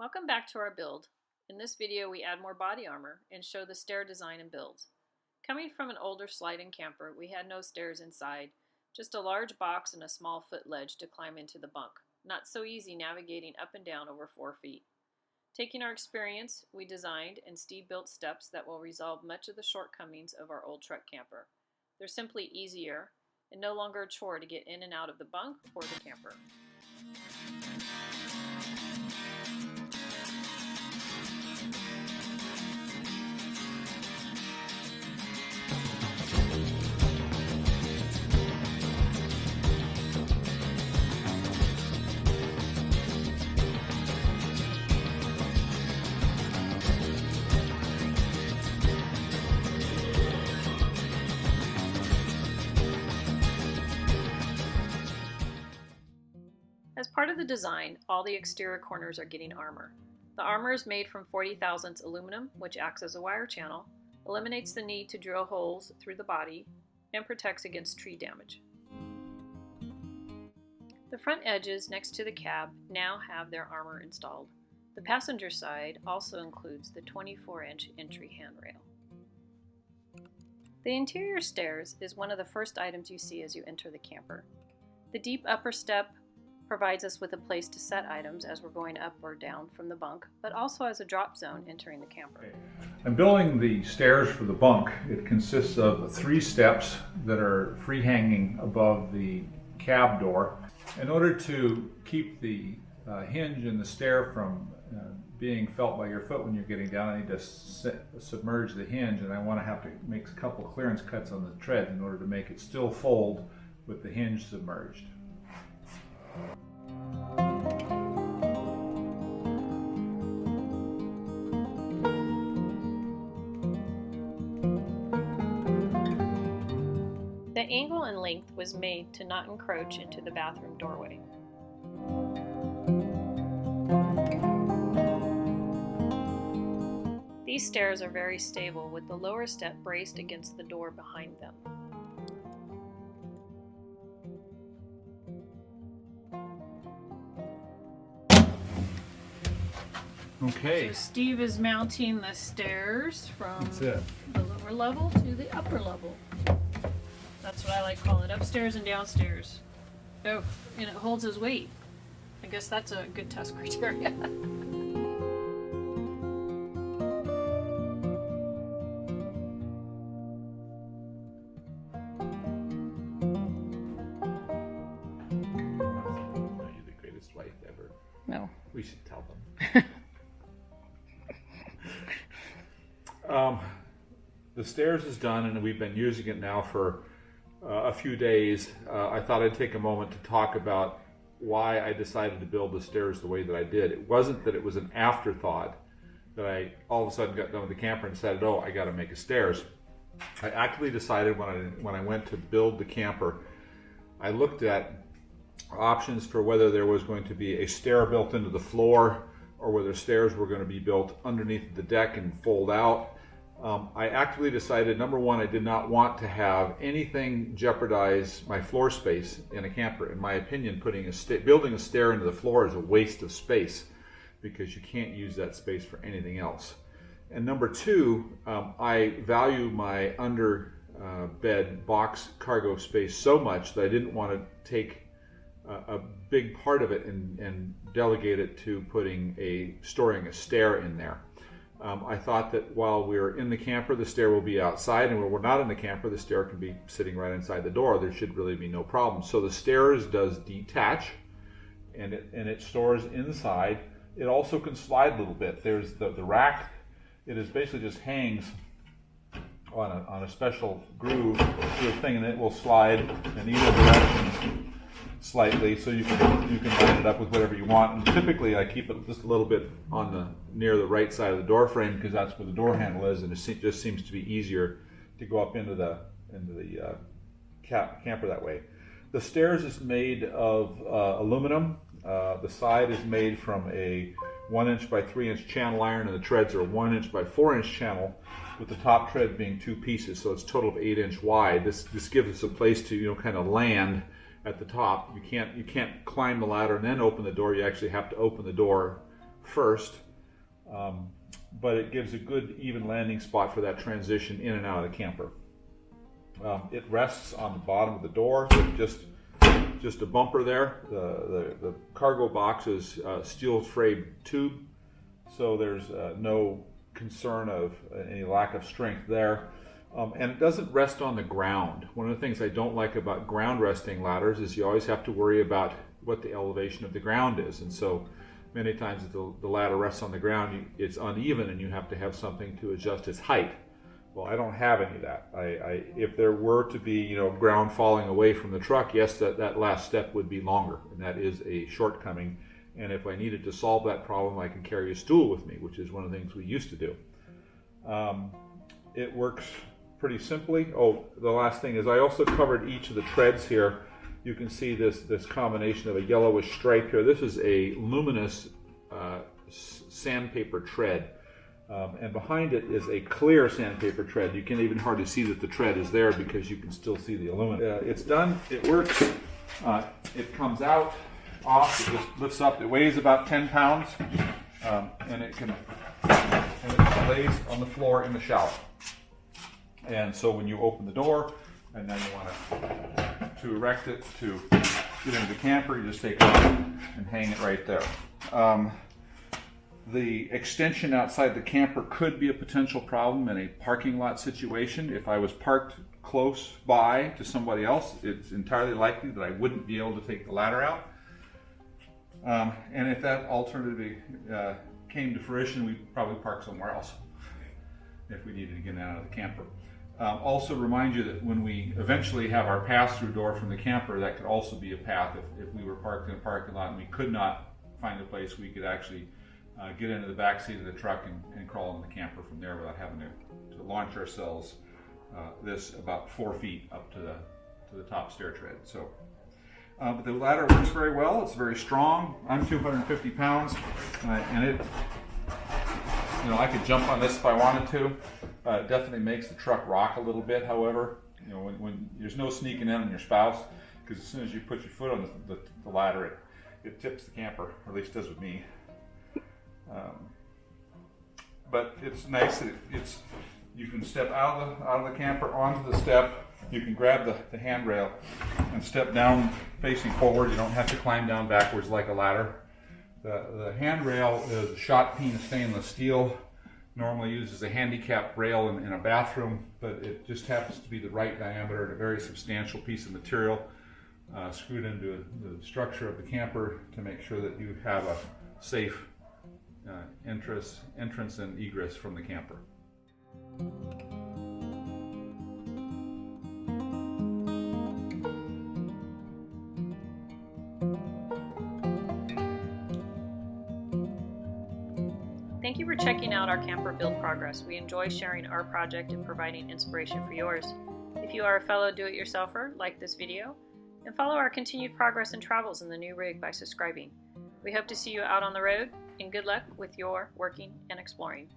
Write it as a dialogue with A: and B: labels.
A: Welcome back to our build. In this video we add more body armor and show the stair design and build. Coming from an older sliding camper, we had no stairs inside, just a large box and a small foot ledge to climb into the bunk. Not so easy navigating up and down over 4 feet. Taking our experience, we designed and Steve built steps that will resolve much of the shortcomings of our old truck camper. They're simply easier and no longer a chore to get in and out of the bunk or the camper. As part of the design, all the exterior corners are getting armor. The armor is made from 40 thousandths aluminum, which acts as a wire channel, eliminates the need to drill holes through the body, and protects against tree damage. The front edges next to the cab now have their armor installed. The passenger side also includes the 24-inch entry handrail. The interior stairs is one of the first items you see as you enter the camper. The deep upper step provides us with a place to set items as we're going up or down from the bunk, but also as a drop zone entering the camper.
B: I'm building the stairs for the bunk. It consists of 3 steps that are free hanging above the cab door. In order to keep the hinge and the stair from being felt by your foot when you're getting down, I need to submerge the hinge, and I want to have to make a couple clearance cuts on the tread in order to make it still fold with the hinge submerged.
A: The angle and length was made to not encroach into the bathroom doorway. These stairs are very stable, with the lower step braced against the door behind them.
B: Okay.
A: So Steve is mounting the stairs from
B: That's
A: the lower level to the upper level. That's what I like calling it, upstairs and downstairs. Oh, and it holds his weight. I guess that's a good test criteria.
B: Are you the greatest wife ever?
A: No.
B: We should tell them. The stairs is done, and we've been using it now for a few days. I thought I'd take a moment to talk about why I decided to build the stairs the way that I did. It wasn't that it was an afterthought that I all of a sudden got done with the camper and decided, oh, I got to make a stairs. I actually decided when I went to build the camper, I looked at options for whether there was going to be a stair built into the floor or whether stairs were going to be built underneath the deck and fold out. I actively decided, number one, I did not want to have anything jeopardize my floor space in a camper. In my opinion, building a stair into the floor is a waste of space because you can't use that space for anything else. And number two, I value my under bed box cargo space so much that I didn't want to take a big part of it and delegate it to storing a stair in there. I thought that while we're in the camper, the stair will be outside, and when we're not in the camper, the stair can be sitting right inside the door. There should really be no problem. So the stairs does detach, and it stores inside. It also can slide a little bit. There's the rack. It is basically just hangs on a special groove through a thing, and it will slide in either direction slightly, so you can line it up with whatever you want. And typically I keep it just a little bit near the right side of the door frame because that's where the door handle is, and it just seems to be easier to go up into the camper that way. The stairs is made of aluminum. The side is made from a 1" by 3" channel iron, and the treads are a 1" by 4" channel, with the top tread being 2 pieces, so it's a total of 8" wide. This gives us a place to kind of land at the top. You can't climb the ladder and then open the door. You actually have to open the door first, but it gives a good even landing spot for that transition in and out of the camper. It rests on the bottom of the door with just a bumper there. The cargo box is steel frame tube, so there's no concern of any lack of strength there. And it doesn't rest on the ground. One of the things I don't like about ground resting ladders is you always have to worry about what the elevation of the ground is. And so many times if the ladder rests on the ground, it's uneven and you have to have something to adjust its height. Well, I don't have any of that. If there were to be, ground falling away from the truck, yes, that last step would be longer, and that is a shortcoming. And if I needed to solve that problem, I can carry a stool with me, which is one of the things we used to do. It works pretty simply. Oh, the last thing is I also covered each of the treads here. You can see this combination of a yellowish stripe here. This is a luminous sandpaper tread. And behind it is a clear sandpaper tread. You can't even hardly see that the tread is there because you can still see the aluminum. It's done, it works, it comes out, off, it just lifts up. It weighs about 10 pounds, and it lays on the floor in the shower. And so when you open the door, and now you want to erect it to get into the camper, you just take it off and hang it right there. The extension outside the camper could be a potential problem in a parking lot situation. If I was parked close by to somebody else, it's entirely likely that I wouldn't be able to take the ladder out. And if that alternative came to fruition, we'd probably park somewhere else if we needed to get out of the camper. Also remind you that when we eventually have our pass-through door from the camper, that could also be a path if we were parked in a parking lot and we could not find a place we could actually get into the back seat of the truck and crawl in the camper from there without having to launch ourselves this about 4 feet up to the top stair tread. So, but the ladder works very well. It's very strong. I'm 250 pounds, and it, I could jump on this if I wanted to. It definitely makes the truck rock a little bit. However, when there's no sneaking in on your spouse, because as soon as you put your foot on the ladder, it tips the camper, or at least does with me. But it's nice that you can step out of the camper onto the step. You can grab the handrail and step down facing forward. You don't have to climb down backwards like a ladder. The handrail is shot peen stainless steel. Normally used as a handicap rail in a bathroom, but it just happens to be the right diameter and a very substantial piece of material screwed into the structure of the camper to make sure that you have a safe entrance and egress from the camper.
A: Thank you for checking out our camper build progress. We enjoy sharing our project and providing inspiration for yours. If you are a fellow do-it-yourselfer, like this video, and follow our continued progress and travels in the new rig by subscribing. We hope to see you out on the road, and good luck with your working and exploring.